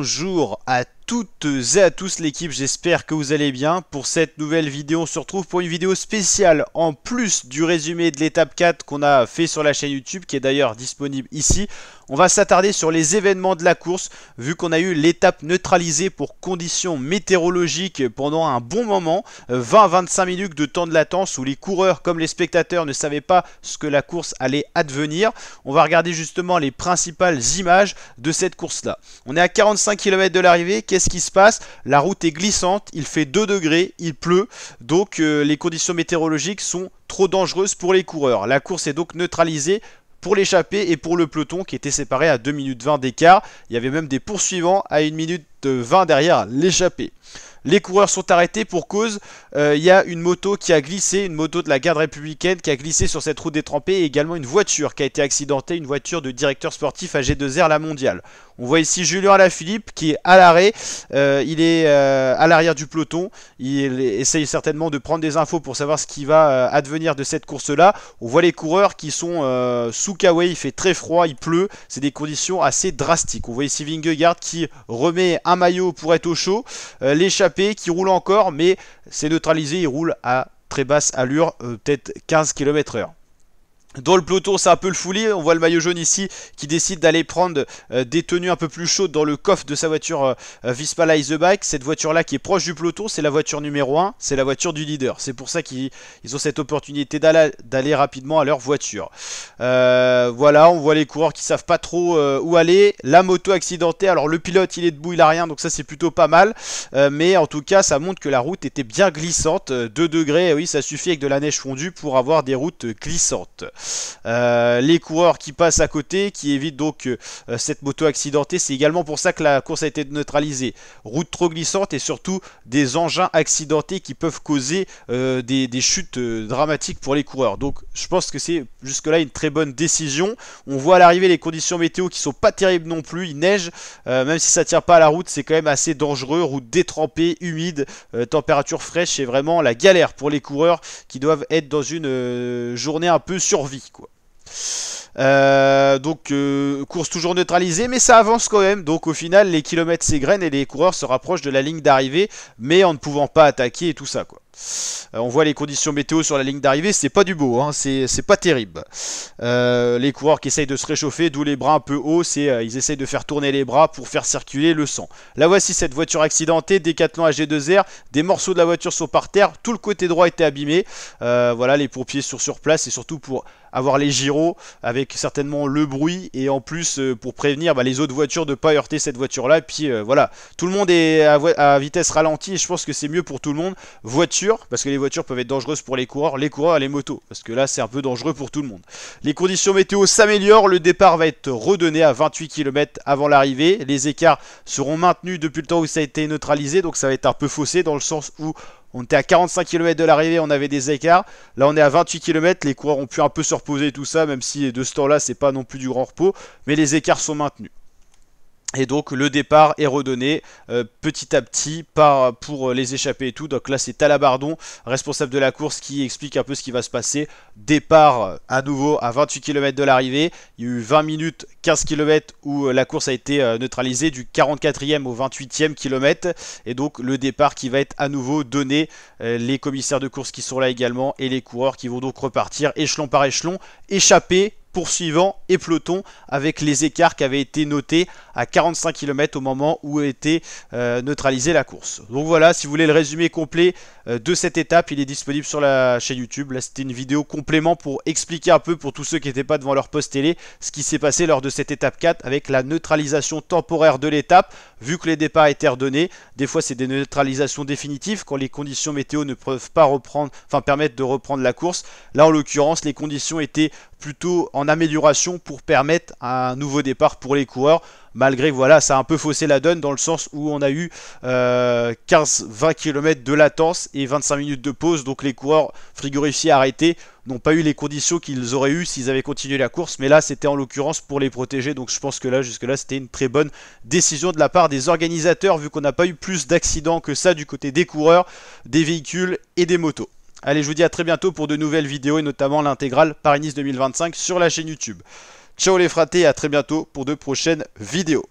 Bonjour à toutes et à tous l'équipe, j'espère que vous allez bien. Pour cette nouvelle vidéo, on se retrouve pour une vidéo spéciale en plus du résumé de l'étape 4 qu'on a fait sur la chaîne YouTube, qui est d'ailleurs disponible ici. On va s'attarder sur les événements de la course, vu qu'on a eu l'étape neutralisée pour conditions météorologiques pendant un bon moment, 20-25 minutes de temps de latence où les coureurs comme les spectateurs ne savaient pas ce que la course allait advenir. On va regarder justement les principales images de cette course-là. On est à 45 km de l'arrivée, qu'est-ce qui se passe? La route est glissante, il fait 2 degrés, il pleut, donc les conditions météorologiques sont trop dangereuses pour les coureurs. La course est donc neutralisée pour l'échappée et pour le peloton qui était séparé à 2 minutes 20 d'écart. Il y avait même des poursuivants à 1 minute 20 derrière l'échappée. Les coureurs sont arrêtés pour cause, il y a une moto qui a glissé, une moto de la garde républicaine qui a glissé sur cette route détrempée et également une voiture qui a été accidentée, une voiture de directeur sportif AG2R La Mondiale. On voit ici Julien Alaphilippe qui est à l'arrêt, il est à l'arrière du peloton, il essaye certainement de prendre des infos pour savoir ce qui va advenir de cette course-là. On voit les coureurs qui sont sous Kawaii, il fait très froid, il pleut, c'est des conditions assez drastiques. On voit ici Vingegaard qui remet un maillot pour être au chaud, l'échappée qui roule encore, mais c'est neutralisé, il roule à très basse allure, peut-être 15 km/h. Dans le peloton, c'est un peu le foulis. On voit le maillot jaune ici qui décide d'aller prendre des tenues un peu plus chaudes dans le coffre de sa voiture Vispala The Bike. Cette voiture-là qui est proche du peloton, c'est la voiture numéro 1, c'est la voiture du leader. C'est pour ça qu'ils ont cette opportunité d'aller rapidement à leur voiture. Voilà, on voit les coureurs qui savent pas trop où aller. La moto accidentée, alors le pilote il est debout, il a rien, donc ça c'est plutôt pas mal. Mais en tout cas, ça montre que la route était bien glissante. 2 degrés, oui, ça suffit avec de la neige fondue pour avoir des routes glissantes. Les coureurs qui passent à côté, qui évitent donc cette moto accidentée, c'est également pour ça que la course a été neutralisée. Route trop glissante et surtout des engins accidentés qui peuvent causer des chutes dramatiques pour les coureurs. Donc je pense que c'est jusque là une très bonne décision. On voit à l'arrivée les conditions météo qui sont pas terribles non plus, il neige, même si ça tient pas à la route, c'est quand même assez dangereux, route détrempée, humide, température fraîche, c'est vraiment la galère pour les coureurs qui doivent être dans une journée un peu survie quoi. Course toujours neutralisée, mais ça avance quand même. Donc au final les kilomètres s'égrènent et les coureurs se rapprochent de la ligne d'arrivée, mais en ne pouvant pas attaquer et tout ça quoi. On voit les conditions météo sur la ligne d'arrivée, c'est pas du beau, hein, c'est pas terrible. Les coureurs qui essayent de se réchauffer, d'où les bras un peu hauts, ils essayent de faire tourner les bras pour faire circuler le sang. Là voici cette voiture accidentée, Decathlon AG2R, des morceaux de la voiture sont par terre, tout le côté droit était abîmé. Voilà, les pompiers sont sur place et surtout pour avoir les gyros avec certainement le bruit et en plus pour prévenir les autres voitures de ne pas heurter cette voiture là. Et puis voilà, tout le monde est à vitesse ralentie et je pense que c'est mieux pour tout le monde. Voiture, parce que les voitures peuvent être dangereuses pour les coureurs et les motos, parce que là c'est un peu dangereux pour tout le monde. Les conditions météo s'améliorent, le départ va être redonné à 28 km avant l'arrivée, les écarts seront maintenus depuis le temps où ça a été neutralisé, donc ça va être un peu faussé dans le sens où on était à 45 km de l'arrivée, on avait des écarts. Là, on est à 28 km. Les coureurs ont pu un peu se reposer tout ça, même si de ce temps-là, c'est pas non plus du grand repos. Mais les écarts sont maintenus. Et donc le départ est redonné petit à petit pour les échappées et tout. Donc là c'est Talabardon, responsable de la course, qui explique un peu ce qui va se passer. Départ à nouveau à 28 km de l'arrivée. Il y a eu 20 minutes 15 km où la course a été neutralisée du 44e au 28e kilomètre. Et donc le départ qui va être à nouveau donné. Les commissaires de course qui sont là également et les coureurs qui vont donc repartir échelon par échelon, échappés, poursuivant et peloton avec les écarts qui avaient été notés à 45 km au moment où a été neutralisée la course. Donc voilà, si vous voulez le résumé complet de cette étape, il est disponible sur la chaîne YouTube. Là c'était une vidéo complément pour expliquer un peu pour tous ceux qui n'étaient pas devant leur poste télé ce qui s'est passé lors de cette étape 4 avec la neutralisation temporaire de l'étape, vu que les départs étaient redonnés. Des fois c'est des neutralisations définitives quand les conditions météo ne peuvent pas permettre de reprendre la course. Là en l'occurrence les conditions étaient plutôt en amélioration pour permettre un nouveau départ pour les coureurs, malgré voilà, ça a un peu faussé la donne dans le sens où on a eu 15-20 km de latence et 25 minutes de pause, donc les coureurs frigorifiés arrêtés n'ont pas eu les conditions qu'ils auraient eu s'ils avaient continué la course, mais là c'était en l'occurrence pour les protéger, donc je pense que là jusque là c'était une très bonne décision de la part des organisateurs, vu qu'on n'a pas eu plus d'accidents que ça du côté des coureurs, des véhicules et des motos. Allez, je vous dis à très bientôt pour de nouvelles vidéos et notamment l'intégrale Paris-Nice 2025 sur la chaîne YouTube. Ciao les fratés et à très bientôt pour de prochaines vidéos.